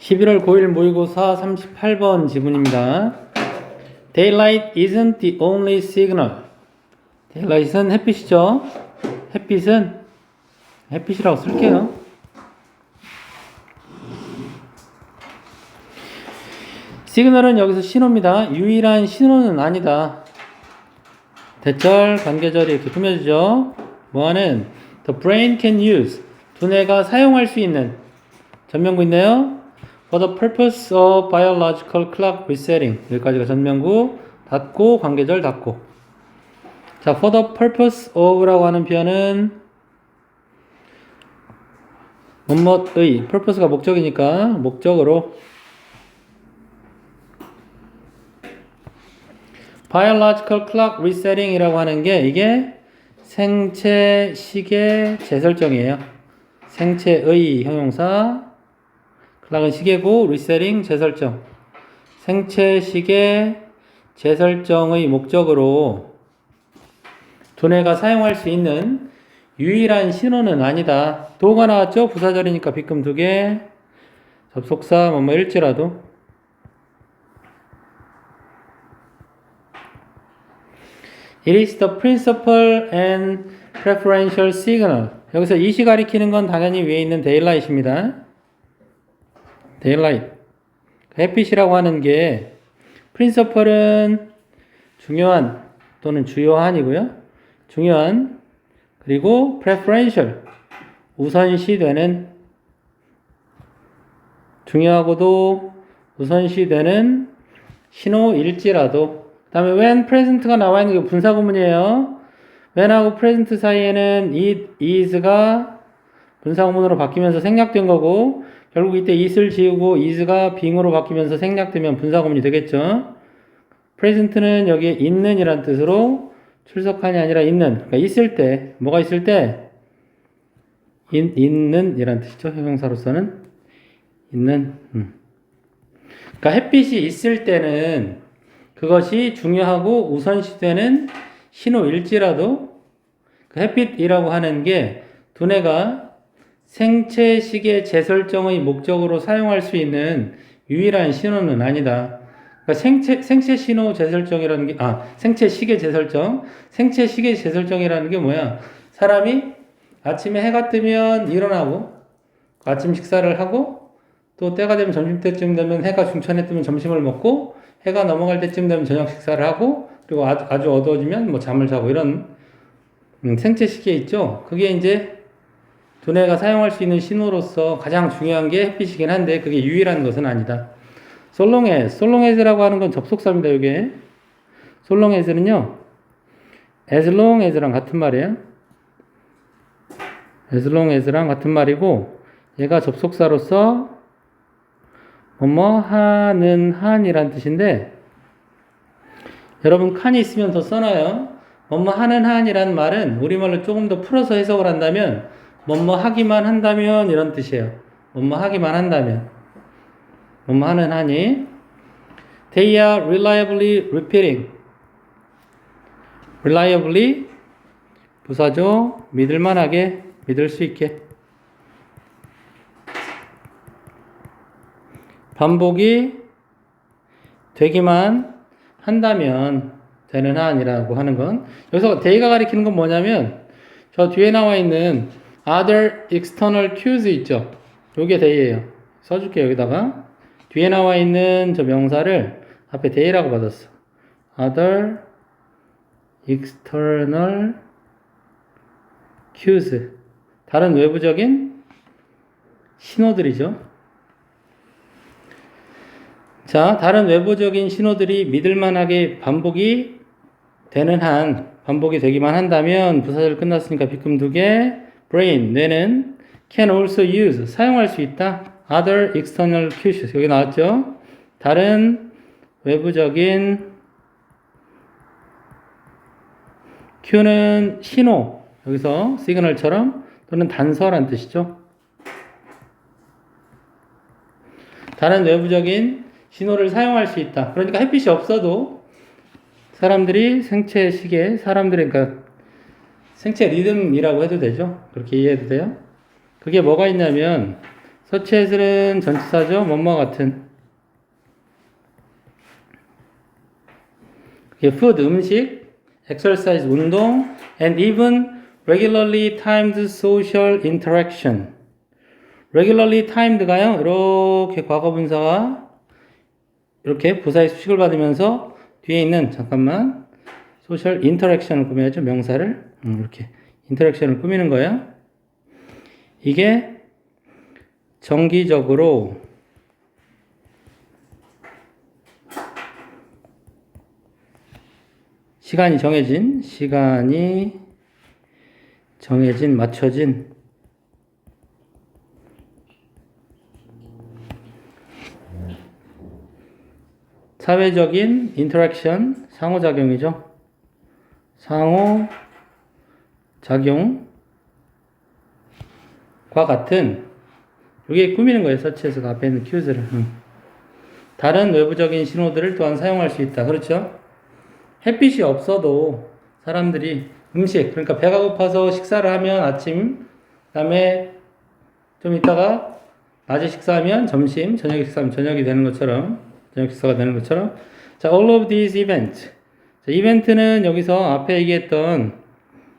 11월 9일 모의고사 38번 지문입니다. Daylight isn't the only signal. Daylight은 햇빛이죠. 햇빛은 햇빛이라고 쓸게요. 시그널은 여기서 신호입니다. 유일한 신호는 아니다. 대절, 관계절이 이렇게 꾸며주죠. 뭐하는 The brain can use. 두뇌가 사용할 수 있는 전명구 있네요. For the purpose of biological clock resetting. 여기까지가 전명구 닫고 관계절 닫고. 자, for the purpose of라고 하는 표현은 뭐뭐의 purpose가 목적이니까 목적으로 biological clock resetting 이라고 하는 게 이게 생체 시계 재설정이에요. 생체의 형용사 clock은 시계고 resetting 재설정. 생체 시계 재설정의 목적으로 두뇌가 사용할 수 있는 유일한 신호는 아니다. 도가 나왔죠? 부사절이니까 빗금 2개. 접속사 뭐뭐일지라도. It is the principal and preferential signal. 여기서 이시 가리키는 건 당연히 위에 있는 daylight입니다. daylight. 햇빛이라고 하는 게 principal은 중요한 또는 주요한이고요. 중요한 그리고 preferential 우선시되는 중요하고도 우선시되는 신호일지라도 그 다음에 when present가 나와 있는 게 분사구문이에요. when하고 present 사이에는 it, is가 분사구문으로 바뀌면서 생략된 거고 결국 이때 it을 지우고 is가 being으로 바뀌면서 생략되면 분사구문이 되겠죠. present는 여기에 있는 이란 뜻으로 출석한이 아니라 있는. 그러니까 있을 때 뭐가 있을 때 있는 이란 뜻이죠. 형용사로서는 있는. 그러니까 햇빛이 있을 때는 그것이 중요하고 우선시되는 신호일지라도 그 햇빛이라고 하는 게 두뇌가 생체 시계 재설정의 목적으로 사용할 수 있는 유일한 신호는 아니다. 그러니까 생체 신호 재설정이라는 게 생체 시계 재설정. 생체 시계 재설정이라는 게 뭐야? 사람이 아침에 해가 뜨면 일어나고 아침 식사를 하고 또 때가 되면 점심때쯤 되면 해가 중천에 뜨면 점심을 먹고 해가 넘어갈 때쯤 되면 저녁 식사를 하고 그리고 아주 어두워지면 뭐 잠을 자고 이런 생체 시계 있죠. 그게 이제 두뇌가 사용할 수 있는 신호로서 가장 중요한 게 햇빛이긴 한데 그게 유일한 것은 아니다. so long as라고 하는 건 접속사입니다. 이게 so long as는요 as long as랑 같은 말이에요. as long as랑 같은 말이고 얘가 접속사로서 뭐뭐 하는 한이란 뜻인데 여러분 칸이 있으면 더 써놔요. 뭐뭐 하는 한이란 말은 우리말로 조금 더 풀어서 해석을 한다면 뭐뭐 하기만 한다면 이런 뜻이에요. 뭐뭐 하기만 한다면 뭐뭐 하는 한이 They are reliably repeating. reliably 부사죠. 믿을만하게 믿을 수 있게 반복이 되기만 한다면 되는 한이라고 하는 건 여기서 day가 가리키는 건 뭐냐면 저 뒤에 나와 있는 other external cues 있죠. 요게 day예요. 써줄게요. 여기다가 뒤에 나와 있는 저 명사를 앞에 day라고 받았어. other external cues 다른 외부적인 신호들이죠. 자, 다른 외부적인 신호들이 믿을만하게 반복이 되는 한, 반복이 되기만 한다면 부사절 끝났으니까 빗금 2개 brain, 뇌는 can also use, 사용할 수 있다. other external cues, 여기 나왔죠? 다른 외부적인 cue는 신호, 여기서 시그널처럼 또는 단서란 뜻이죠. 다른 외부적인 신호를 사용할 수 있다. 그러니까 햇빛이 없어도 사람들이 생체 시계, 그러니까 생체 리듬이라고 해도 되죠. 그렇게 이해해도 돼요. 그게 뭐가 있냐면 such as는 전치사죠. 뭐뭐 같은. food, 음식, exercise, 운동, and even regularly timed social interaction. regularly timed가요. 이렇게 과거분사가 이렇게 부사의 수식을 받으면서 뒤에 있는 잠깐만 social interaction을 꾸며야죠. 명사를 이렇게 interaction을 꾸미는 거예요. 이게 정기적으로 시간이 정해진, 맞춰진 사회적인 인터랙션, 상호작용이죠. 상호작용과 같은 이게 꾸미는 거예요. 서치에서 앞에 있는 큐즈를. 다른 외부적인 신호들을 또한 사용할 수 있다. 그렇죠? 햇빛이 없어도 사람들이 음식, 그러니까 배가 고파서 식사를 하면 아침, 그 다음에 좀 이따가 낮에 식사하면 점심, 저녁에 식사하면 저녁이 되는 것처럼, 저녁 식사가 되는 것처럼. 자, all of these events. 자, 이벤트는 여기서 앞에 얘기했던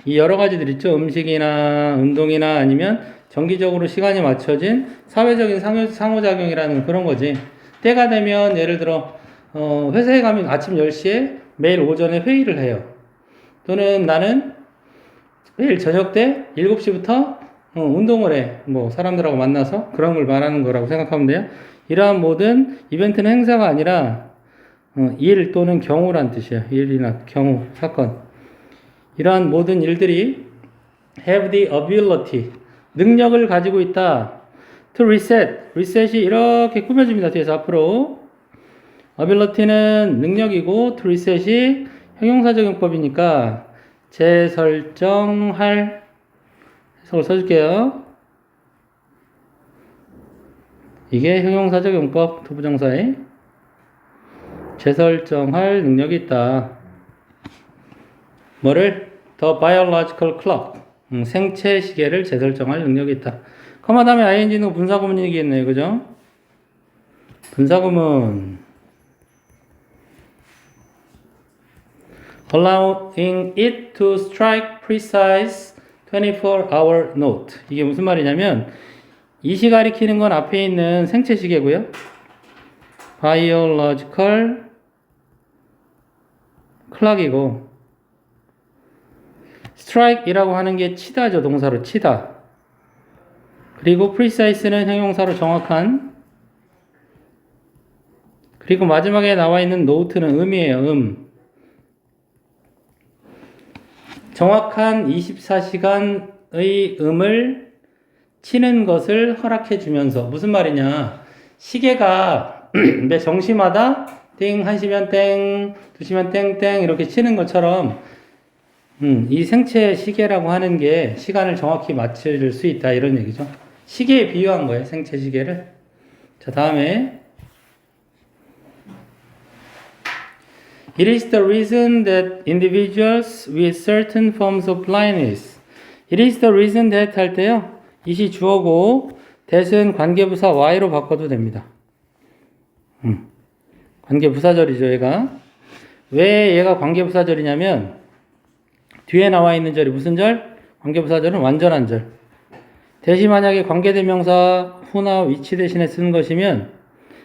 이 여러 가지들 있죠. 음식이나 운동이나 아니면 정기적으로 시간이 맞춰진 사회적인 상호작용이라는 그런 거지. 때가 되면 예를 들어, 회사에 가면 아침 10시에 매일 오전에 회의를 해요. 또는 나는 매일 저녁 때 7시부터 운동을 해. 뭐 사람들하고 만나서 그런 걸 말하는 거라고 생각하면 돼요. 이러한 모든 이벤트는 행사가 아니라 일 또는 경우란 뜻이에요. 일이나 경우, 사건. 이러한 모든 일들이 have the ability, 능력을 가지고 있다. to reset, reset이 이렇게 꾸며집니다. 뒤에서 앞으로. ability는 능력이고 to reset이 형용사적용법이니까 재설정할 해석을 써줄게요. 이게 형용사적용법 투부정사에 재설정할 능력이 있다. 뭐를? The biological clock, 생체 시계를 재설정할 능력이 있다. 커마 다음에 ing는 분사구문이겠네요. 그죠? 분사구문 allowing it to strike precise 24-hour note. 이게 무슨 말이냐면 이 시 가리키는 건 앞에 있는 생체 시계고요. biological clock이고 strike이라고 하는 게 치다죠. 동사로 치다. 그리고 precise는 형용사로 정확한. 그리고 마지막에 나와 있는 note는 음이에요. 정확한 24시간의 음을 치는 것을 허락해 주면서. 무슨 말이냐? 시계가 매 정시마다 띵, 1시면 땡, 2시면 땡땡 이렇게 치는 것처럼 이 생체 시계라고 하는 게 시간을 정확히 맞출 수 있다 이런 얘기죠. 시계에 비유한 거예요. 생체 시계를. 자, 다음에 It is the reason that individuals with certain forms of blindness. It is the reason that 할 때요. it이 주어고 that은 관계부사 y로 바꿔도 됩니다. 관계부사절이죠. 얘가. 왜 얘가 관계부사절이냐면 뒤에 나와 있는 절이 무슨 절? 관계부사절은 완전한 절. that이 만약에 관계대명사 who나 which 대신에 쓰는 것이면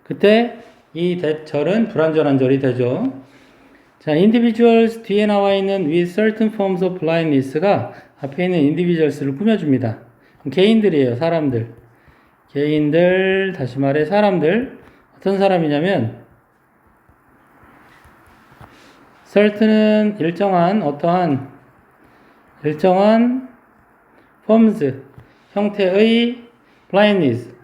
그때 이 that 절은 불완전한 절이 되죠. 자, individuals 뒤에 나와 있는 with certain forms of blindness가 앞에 있는 individuals를 꾸며줍니다. 개인들이에요. 사람들. 개인들, 다시 말해 사람들. 어떤 사람이냐면 certain은 어떠한 forms, 형태의 blindness.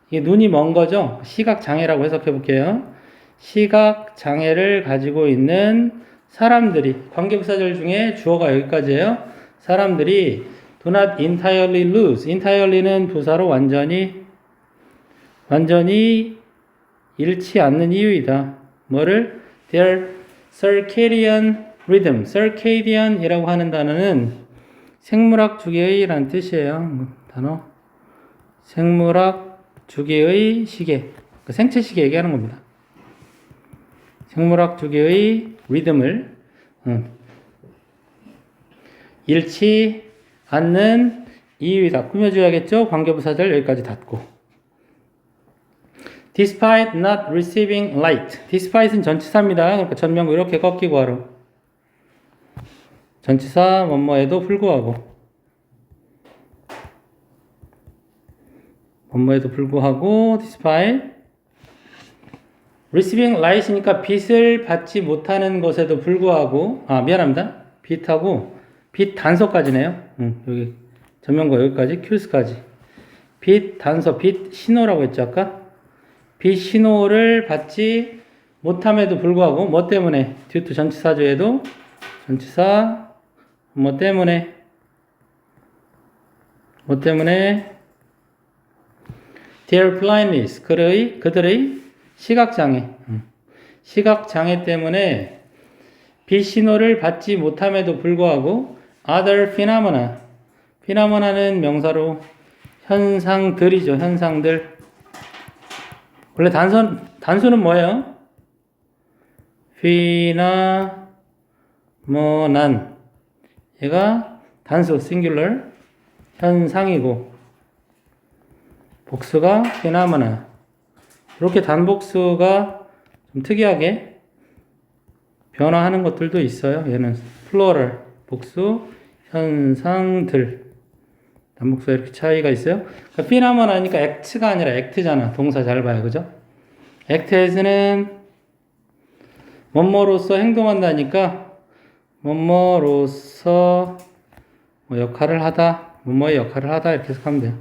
이게 눈이 먼 거죠. 시각장애라고 해석해 볼게요. 시각장애를 가지고 있는 사람들이, 관계부사절 중에 주어가 여기까지예요. 사람들이 do not entirely lose. entirely는 부사로 완전히 잃지 않는 이유이다. 뭐를? their circadian rhythm. circadian이라고 하는 단어는 생물학 주계의 라는 뜻이에요. 단어. 생물학 주기의 시계, 그 생체 시계 얘기하는 겁니다. 생물학 주기의 리듬을 잃지 않는 이유이다. 꾸며줘야겠죠? 관계부사절 여기까지 닫고. Despite not receiving light. Despite은 전치사입니다. 그러니까 전명구 이렇게 꺾이고 하러. 전치사 뭐뭐에도 불구하고. 뭐뭐에도 불구하고 despite receiving light이니까 빛을 받지 못하는 것에도 불구하고 미안합니다. 빛하고 빛 단서까지네요. 여기 전명구 여기까지 큐스까지 빛 단서 빛 신호라고 했죠 아까. 빛 신호를 받지 못함에도 불구하고 뭐 때문에 due to 전치사조에도 전치사 뭐 때문에 their blindness 그들의 시각장애 시각장애 때문에 빛 신호를 받지 못함에도 불구하고 other phenomena는 명사로 현상들이죠. 현상들. 원래 단수는 뭐예요? phenomenon. 얘가 단수 singular 현상이고 복수가 phenomena. 이렇게 단복수가 좀 특이하게 변화하는 것들도 있어요. 얘는 플로럴 복수 현상들 단복수가 이렇게 차이가 있어요. 그러니까 phenomena니까 act가 아니라 act잖아. 동사 잘 봐요. 그죠? act as는 뭐뭐로서 행동한다니까 뭐뭐로서 뭐 역할을 하다 뭐뭐의 역할을 하다 이렇게 해석하면 돼요.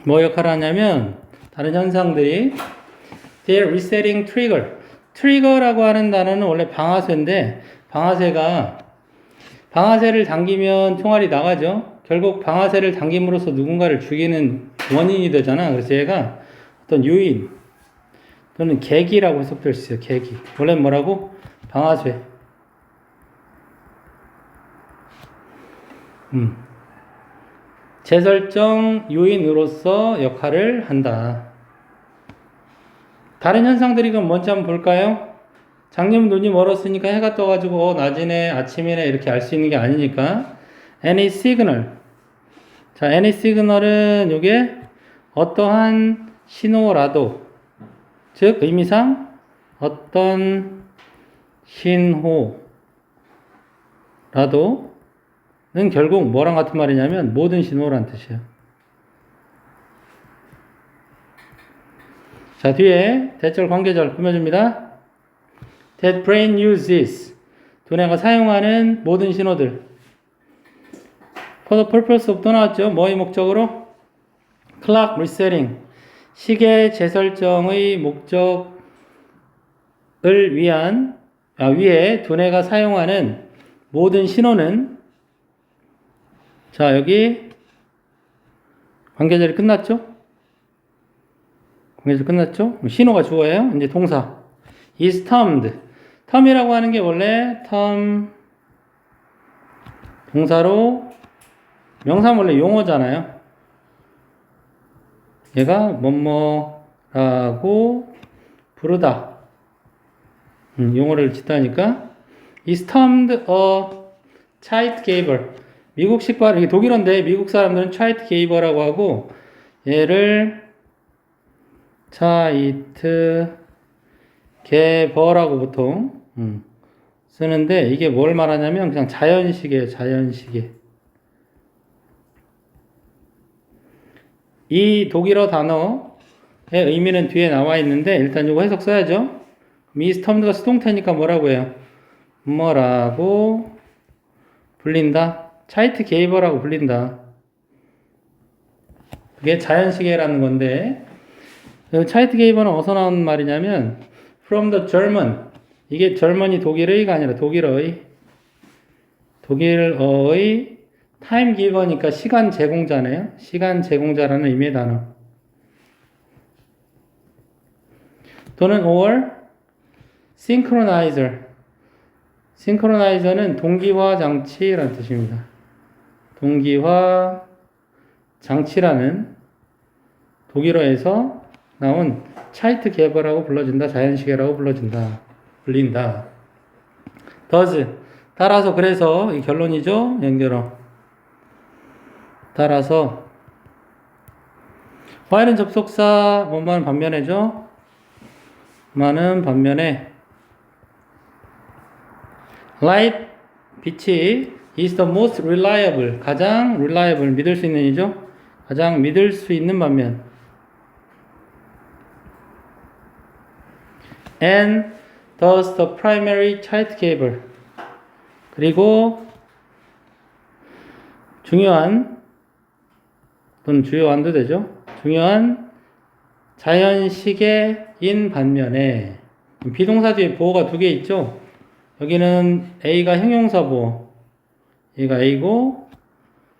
뭐 역할을 하냐면 다른 현상들이 their resetting trigger. 트리거라고 하는 단어는 원래 방아쇠인데 방아쇠를 당기면 총알이 나가죠. 결국 방아쇠를 당김으로써 누군가를 죽이는 원인이 되잖아. 그래서 얘가 어떤 유인 또는 계기라고 해석될 수 있어요. 계기. 원래 뭐라고? 방아쇠. 재설정 요인으로서 역할을 한다. 다른 현상들이 그럼 뭔지 한번 볼까요? 장님 눈이 멀었으니까 해가 떠가지고 낮이네 아침이네 이렇게 알 수 있는 게 아니니까 any signal. 자, any signal은 요게 어떠한 신호라도 즉 의미상 어떤 신호라도 는 결국 뭐랑 같은 말이냐면 모든 신호란 뜻이에요. 자, 뒤에 대절 관계절 꾸며줍니다. That brain uses 두뇌가 사용하는 모든 신호들. For the purpose of 또 나왔죠. 뭐의 목적으로? Clock resetting 시계 재설정의 목적을 위해 두뇌가 사용하는 모든 신호는 자, 여기 관계절이 끝났죠? 관계절 끝났죠? 신호가 주어예요. 이제 동사. is termed. term이라고 하는 게 원래 term 동사로 명사는 원래 용어잖아요. 얘가 뭐뭐라고 부르다. 용어를 짓다니까 is termed a Zeitgeber. 미국식 발, 이게 독일어인데 미국 사람들은 Zeitgeber라고 하고 얘를 Zeitgeber라고 보통 쓰는데 이게 뭘 말하냐면 그냥 자연시계예요. 자연시계. 이 독일어 단어의 의미는 뒤에 나와 있는데 일단 이거 해석 써야죠. is termed가 수동태니까 뭐라고 해요? 뭐라고 불린다? Zeitgeber라고 불린다. 그게 자연시계라는 건데 Zeitgeber는 어디서 나온 말이냐면 from the German. 이게 German이 독일의가 아니라 독일어의 time giver니까 시간 제공자네요. 시간 제공자라는 의미의 단어. 또는 or synchronizer. synchronizer는 동기화 장치라는 뜻입니다. 동기화 장치라는 독일어에서 나온 차이트 개발하고 불러진다. 자연시계라고 불린다. does. 따라서 그래서 이 결론이죠. 연결어. 따라서 while은 접속사, 뭐만 반면에죠. 많은 반면에 light, 빛이 is the most reliable. 가장 reliable, 믿을 수 있는이죠. 가장 믿을 수 있는 반면 and thus the primary child cable. 그리고 중요한 또는 주요한도 되죠. 중요한 자연시계인 반면에 비동사 뒤에 보어가 두 개 있죠. 여기는 A가 형용사 보어, 얘가 A고,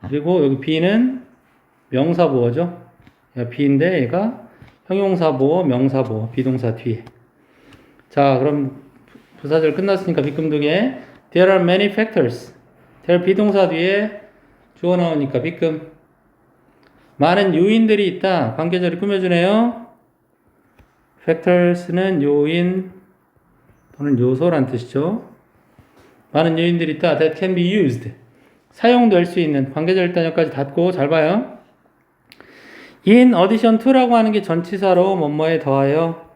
그리고 여기 B는 명사 보어죠. 얘가 B인데 얘가 형용사 보어, 명사 보어, 비동사 뒤에. 자, 그럼 부사절 끝났으니까 빗금 두 개. There are many factors. there 비동사 뒤에 주어 나오니까 빗금. 많은 요인들이 있다. 관계절이 꾸며주네요. factors는 요인 또는 요소란 뜻이죠. 많은 요인들이 있다. that can be used. 사용될 수 있는. 관계절 일단 여기까지 닫고 잘 봐요. in addition to라고 하는 게 전치사로 뭐뭐에 더하여.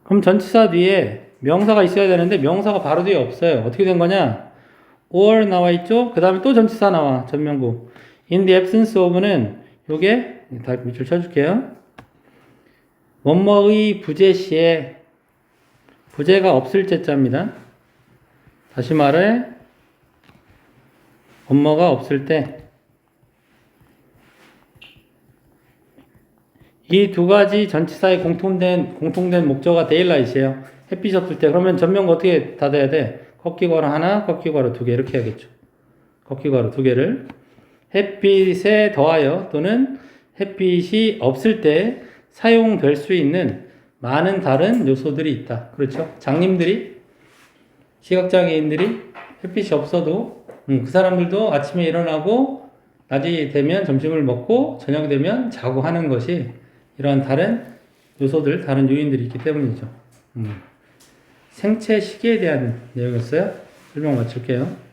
그럼 전치사 뒤에 명사가 있어야 되는데 명사가 바로 뒤에 없어요. 어떻게 된 거냐? or 나와 있죠? 그 다음에 또 전치사 나와. 전면구. in the absence of는 요게 다 밑줄 쳐줄게요. 뭐뭐의 부재 시에 부재가 없을 때자입니다. 다시 말해 뭐뭐가 없을 때 이 두 가지 전치사의 공통된 목적어가 daylight이에요. 햇빛이 없을 때. 그러면 전면구 어떻게 닫아야 돼? 걷기괄호 하나, 걷기괄호 두 개 이렇게 해야겠죠. 걷기괄호 두 개를 햇빛에 더하여 또는 햇빛이 없을 때 사용될 수 있는 많은 다른 요소들이 있다. 그렇죠? 장님들이, 시각장애인들이 햇빛이 없어도 그 사람들도 아침에 일어나고 낮이 되면 점심을 먹고 저녁 되면 자고 하는 것이 이러한 다른 요소들, 다른 요인들이 있기 때문이죠. 생체 시계에 대한 내용이었어요. 설명 마칠게요.